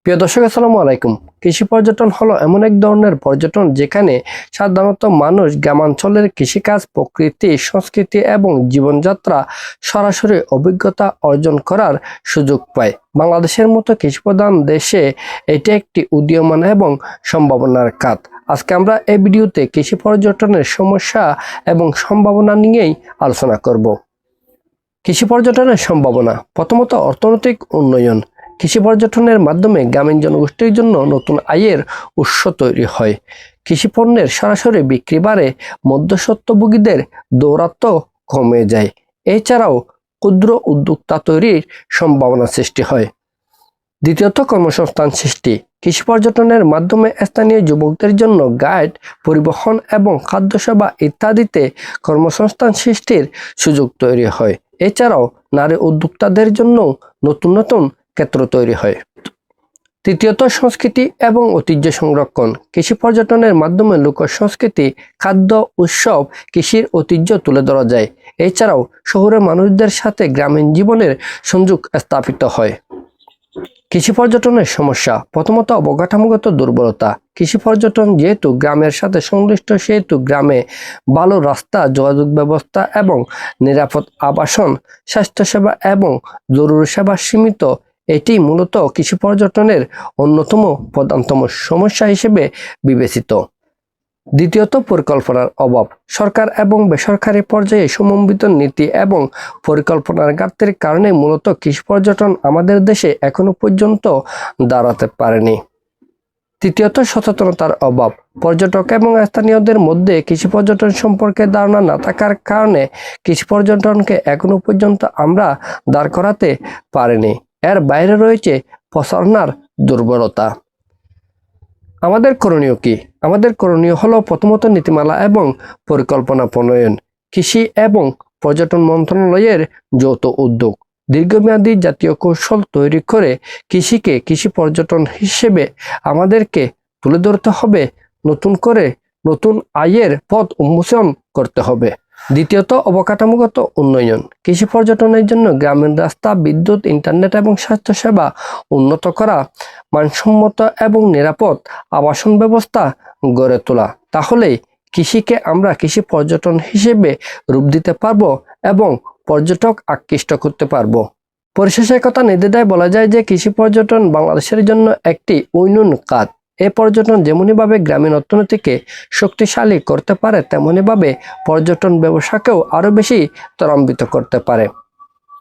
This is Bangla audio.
প্রিয় দর্শক, আসসালামু আলাইকুম। কৃষি পর্যটন হলো এমন এক ধরনের পর্যটন যেখানে সাধারণত মানুষ গ্রামাঞ্চলের কৃষিকাজ, প্রকৃতি, সংস্কৃতি এবং জীবনযাত্রা সরাসরি অভিজ্ঞতা অর্জন করার সুযোগ পায়। বাংলাদেশের মতো কৃষিপ্রধান দেশে এটি একটি উদীয়মান এবং সম্ভাবনার খাত। আজকে আমরা এই ভিডিওতে কৃষি পর্যটনের সমস্যা এবং সম্ভাবনা নিয়েই আলোচনা করব। কৃষি পর্যটনের সম্ভাবনা, প্রথমত অর্থনৈতিক উন্নয়ন। কৃষি পর্যটনের মাধ্যমে গ্রামীণ জনগোষ্ঠীর জন্য নতুন আয়ের উৎস তৈরি হয়। কৃষি পণ্যের সরাসরি বিক্রি বাড়ে, মধ্যস্বত্বভোগীদের দৌরাত্ম্য কমে যায়। এছাড়াও ক্ষুদ্র উদ্যোক্তা তৈরির সম্ভাবনা সৃষ্টি হয়। দ্বিতীয়ত কর্মসংস্থান সৃষ্টি। কৃষি পর্যটনের মাধ্যমে স্থানীয় যুবকদের জন্য গাইড, পরিবহন এবং খাদ্যসেবা ইত্যাদিতে কর্মসংস্থান সৃষ্টির সুযোগ তৈরি হয়। এছাড়াও নারী উদ্যোক্তাদের জন্য নতুন নতুন ক্ষেত্র তৈরি হয়। তৃতীয়ত সংস্কৃতি এবং ঐতিহ্য সংরক্ষণ। কৃষি পর্যটনের মাধ্যমে লোক সংস্কৃতি, খাদ্য, উৎসব, কৃষির ঐতিহ্য তুলে ধরা যায়। এছাড়াও শহুরে মানুষদের সাথে গ্রামীণ জীবনের সংযোগ স্থাপিত হয়। কৃষি পর্যটনের সমস্যা, প্রথমত অবকাঠামোগত দুর্বলতা। কৃষি পর্যটন যেহেতু গ্রামের সাথে সংশ্লিষ্ট, সেহেতু গ্রামে ভালো রাস্তা, যোগাযোগ ব্যবস্থা এবং নিরাপদ আবাসন, স্বাস্থ্যসেবা এবং জরুরি সেবা সীমিত। এটি মূলত কৃষি পর্যটনের অন্যতম প্রধানতম সমস্যা হিসেবে বিবেচিত। দ্বিতীয়ত পরিকল্পনার অভাব। সরকার এবং বেসরকারি পর্যায়ে সমন্বিত নীতি এবং পরিকল্পনার ঘাটতির কারণে মূলত কৃষি পর্যটন আমাদের দেশে এখনো পর্যন্ত দাঁড়াতে পারেনি। তৃতীয়ত সচেতনতার অভাব। পর্যটক এবং স্থানীয়দের মধ্যে কৃষি পর্যটন সম্পর্কে ধারণা না থাকার কারণে কৃষি পর্যটনকে এখনো পর্যন্ত আমরা দাঁড় করাতে পারিনি। এর বাইরে রয়েছে প্রচারণার দুর্বলতা। আমাদের করণীয় কি? আমাদের করণীয় হলো প্রথমত নীতিমালা এবং পরিকল্পনা প্রণয়ন। কৃষি এবং পর্যটন মন্ত্রণালয়ের যৌথ উদ্যোগ। দীর্ঘমেয়াদী জাতীয় কৌশল তৈরি করে কৃষিকে কৃষি পর্যটন হিসেবে আমাদেরকে তুলে ধরতে হবে। নতুন করে নতুন আয়ের পথ উন্মোচন করতে হবে। দ্বিতীয়ত অবকাঠামোগত উন্নয়ন। কৃষি পর্যটনের জন্য গ্রামীণ রাস্তা, বিদ্যুৎ, ইন্টারনেট এবং স্বাস্থ্যসেবা উন্নত করা, মানসম্মত এবং নিরাপদ আবাসন ব্যবস্থা গড়ে তোলা। তাহলেই কৃষিকে আমরা কৃষি পর্যটন হিসেবে রূপ দিতে পারবো এবং পর্যটক আকৃষ্ট করতে পারবো। পরিশেষে কথা নির্দ্বিধায় বলা যায় যে কৃষি পর্যটন বাংলাদেশের জন্য একটি উন্নয়ন খাত। এই পর্যটন যেমনিভাবে গ্রামীণ অর্থনীতিকে শক্তিশালী করতে পারে, তেমনিভাবে পর্যটন ব্যবসাকেও আরো বেশি ত্বরান্বিত করতে পারে।